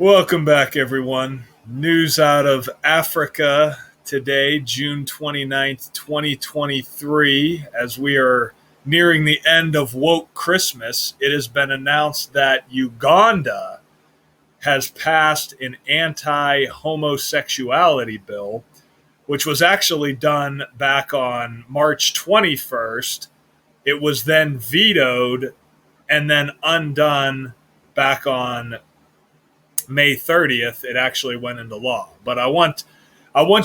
Welcome back, everyone. News out of Africa today, June 29th, 2023. As we are nearing the end of Woke Christmas, it has been announced that Uganda has passed an anti homosexuality bill, which was actually done back on March 21st. It was then vetoed and then undone back on May 30th. It actually went into law. But I want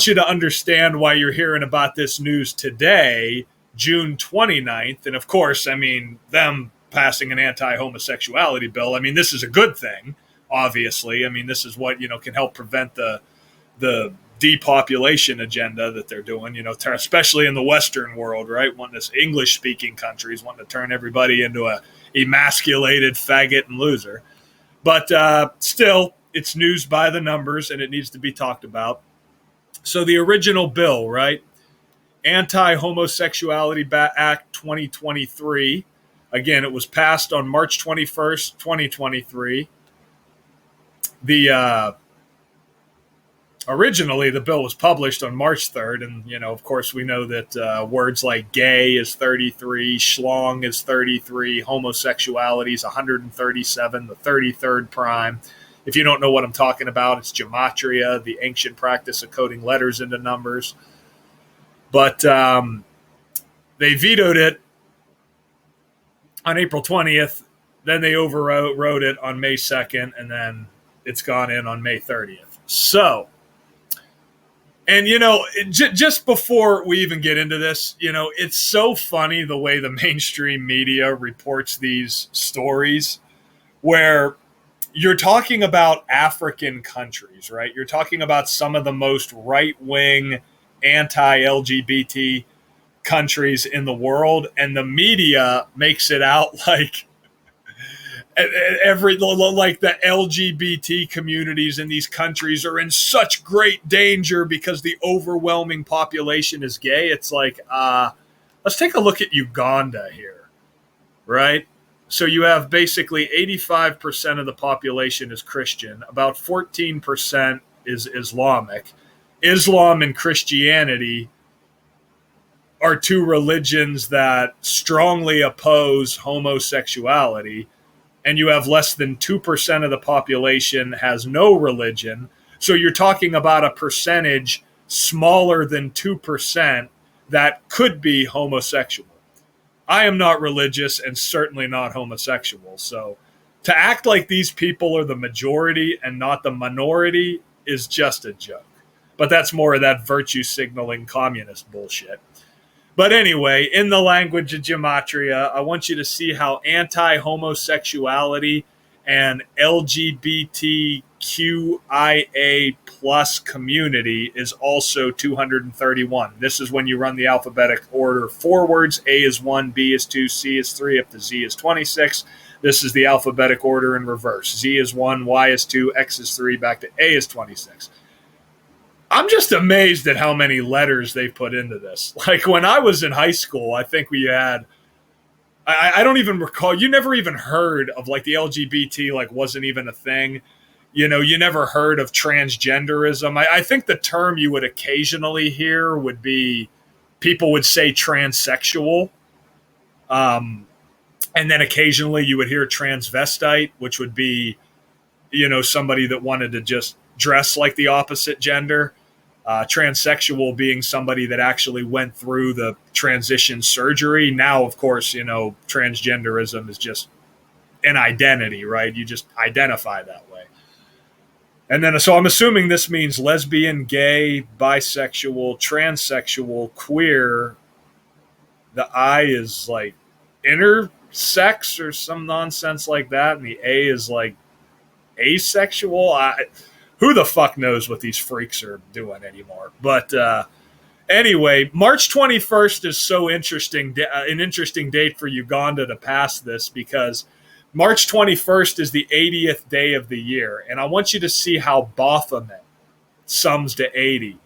you to understand why you're hearing about this news today, June 29th. And of course, I mean, them passing an anti-homosexuality bill. I mean, this is a good thing, obviously. I mean, this is what, can help prevent the depopulation agenda that they're doing, especially in the Western world, right? Wanting this English speaking countries wanting to turn everybody into a emasculated faggot and loser. But still, it's news by the numbers, and it needs to be talked about. So the original bill, right? Anti-Homosexuality Act 2023. Again, it was passed on March 21st, 2023. Originally, the bill was published on March 3rd, and, of course, we know that words like gay is 33, schlong is 33, homosexuality is 137, the 33rd prime. If you don't know what I'm talking about, it's gematria, the ancient practice of coding letters into numbers. But they vetoed it on April 20th, then they overrode it on May 2nd, and then it's gone in on May 30th. So, and, just before we even get into this, it's so funny the way the mainstream media reports these stories where you're talking about African countries, right? You're talking about some of the most right-wing, anti-LGBT countries in the world, and the media makes it out like the LGBT communities in these countries are in such great danger because the overwhelming population is gay. It's like, let's take a look at Uganda here, right? So you have basically 85% of the population is Christian, about 14% is Islamic. Islam and Christianity are two religions that strongly oppose homosexuality, and you have less than 2% of the population has no religion. So you're talking about a percentage smaller than 2% that could be homosexual. I am not religious and certainly not homosexual. So to act like these people are the majority and not the minority is just a joke. But that's more of that virtue signaling communist bullshit. But anyway, in the language of gematria, I want you to see how anti-homosexuality and LGBTQIA plus community is also 231. This is when you run the alphabetic order forwards. A is 1, B is 2, C is 3, up to Z is 26. This is the alphabetic order in reverse. Z is 1, Y is 2, X is 3, back to A is 26. I'm just amazed at how many letters they put into this. Like when I was in high school, I think we had, I don't even recall, you never even heard of like the LGBT, like wasn't even a thing. You never heard of transgenderism. I think the term you would occasionally hear would be, people would say transsexual. And then occasionally you would hear transvestite, which would be, somebody that wanted to just dress like the opposite gender. Transsexual being somebody that actually went through the transition surgery. Now, of course, transgenderism is just an identity, right? You just identify that way. And then, so I'm assuming this means lesbian, gay, bisexual, transsexual, queer. The I is like intersex or some nonsense like that. And the A is like asexual. Who the fuck knows what these freaks are doing anymore? But anyway, March 21st is so interesting, an interesting date for Uganda to pass this, because March 21st is the 80th day of the year. And I want you to see how Baphomet sums to 80.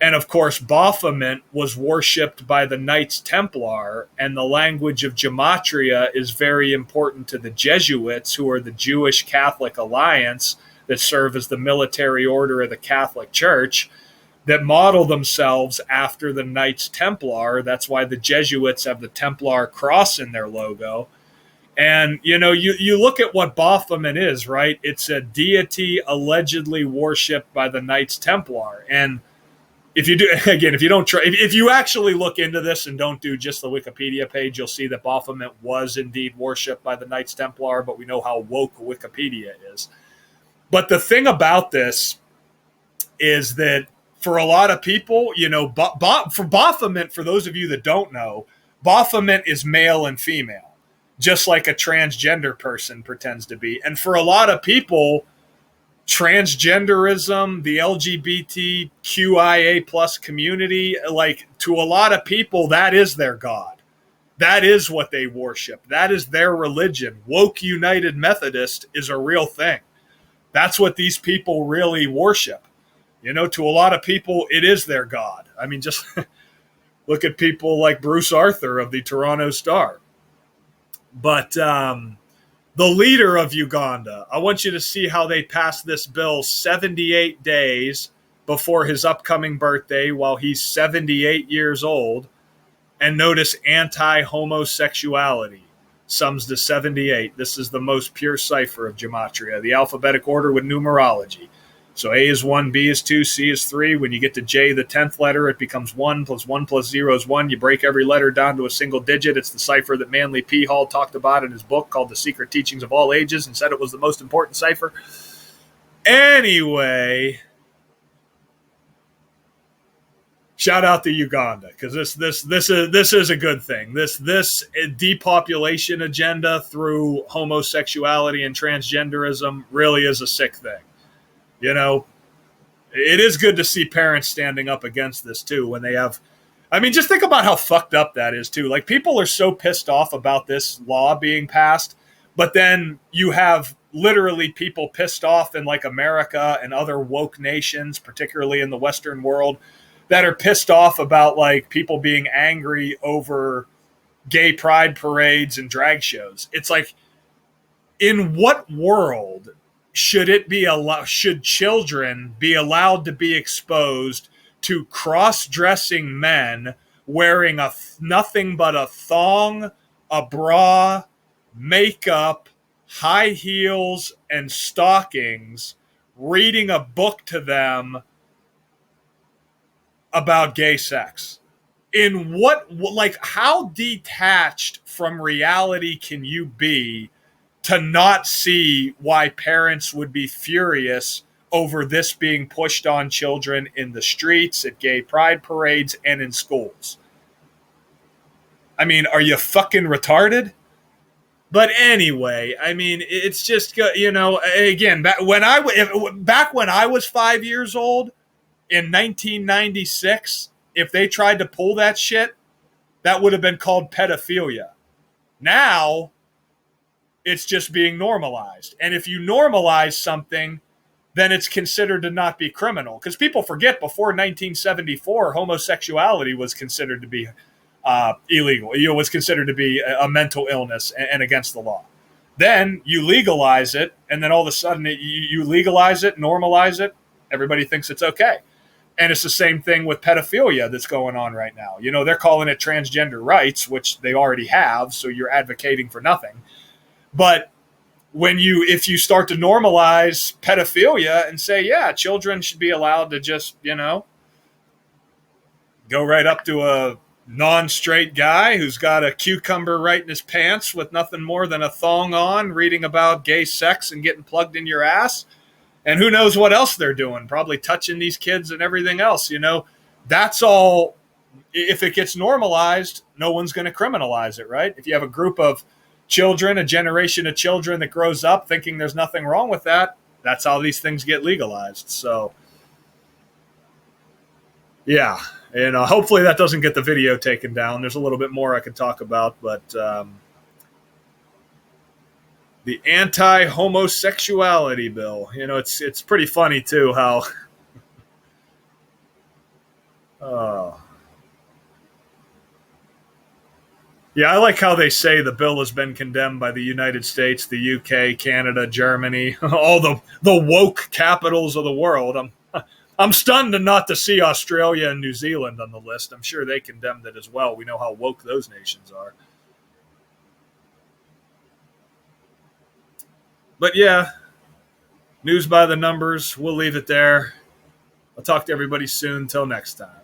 And of course, Baphomet was worshipped by the Knights Templar, and the language of gematria is very important to the Jesuits, who are the Jewish Catholic Alliance that serve as the military order of the Catholic Church that model themselves after the Knights Templar. That's why the Jesuits have the Templar cross in their logo. And, you look at what Baphomet is, right? It's a deity allegedly worshipped by the Knights Templar. And if you do, again, if you actually look into this and don't do just the Wikipedia page, you'll see that Baphomet was indeed worshipped by the Knights Templar, but we know how woke Wikipedia is. But the thing about this is that for a lot of people, for Baphomet, for those of you that don't know, Baphomet is male and female, just like a transgender person pretends to be. And for a lot of people, transgenderism, the LGBTQIA plus community, like to a lot of people, that is their God. That is what they worship. That is their religion. Woke United Methodist is a real thing. That's what these people really worship. To a lot of people, it is their God. I mean, just look at people like Bruce Arthur of the Toronto Star. But the leader of Uganda, I want you to see how they passed this bill 78 days before his upcoming birthday while he's 78 years old. And notice anti-homosexuality sums to 78. This is the most pure cipher of gematria, the alphabetic order with numerology. So A is 1, B is 2, C is 3. When you get to J, the 10th letter, it becomes 1 plus 1 plus 0 is 1. You break every letter down to a single digit. It's the cipher that Manly P. Hall talked about in his book called The Secret Teachings of All Ages and said it was the most important cipher. Anyway, shout out to Uganda, because this is a good thing. This depopulation agenda through homosexuality and transgenderism really is a sick thing. It is good to see parents standing up against this too when they have, I mean, just think about how fucked up that is too. Like, people are so pissed off about this law being passed, but then you have literally people pissed off in like America and other woke nations, particularly in the Western world, that are pissed off about like people being angry over gay pride parades and drag shows. It's like, in what world should children be allowed to be exposed to cross-dressing men wearing nothing but a thong, a bra, makeup, high heels, and stockings, reading a book to them about gay sex? In what, like, how detached from reality can you be to not see why parents would be furious over this being pushed on children in the streets, at gay pride parades, and in schools? I mean, are you fucking retarded? But anyway, I mean, it's just, again, back when I was 5 years old in 1996, if they tried to pull that shit, that would have been called pedophilia. Now, it's just being normalized. And if you normalize something, then it's considered to not be criminal. Because people forget, before 1974, homosexuality was considered to be illegal. It was considered to be a mental illness and against the law. Then you legalize it, and then all of a sudden you legalize it, normalize it, everybody thinks it's okay. And it's the same thing with pedophilia that's going on right now. They're calling it transgender rights, which they already have, so you're advocating for nothing. But if you start to normalize pedophilia and say, yeah, children should be allowed to just, go right up to a non-straight guy who's got a cucumber right in his pants with nothing more than a thong on, reading about gay sex and getting plugged in your ass, and who knows what else they're doing, probably touching these kids and everything else, that's all. If it gets normalized, no one's going to criminalize it, right? If you have a group of children, a generation of children that grows up thinking there's nothing wrong with that, that's how these things get legalized. So, yeah, hopefully that doesn't get the video taken down. There's a little bit more I could talk about, but the anti-homosexuality bill, it's pretty funny too how Yeah, I like how they say the bill has been condemned by the United States, the UK, Canada, Germany, all the woke capitals of the world. I'm stunned not to see Australia and New Zealand on the list. I'm sure they condemned it as well. We know how woke those nations are. But yeah, news by the numbers. We'll leave it there. I'll talk to everybody soon. Till next time.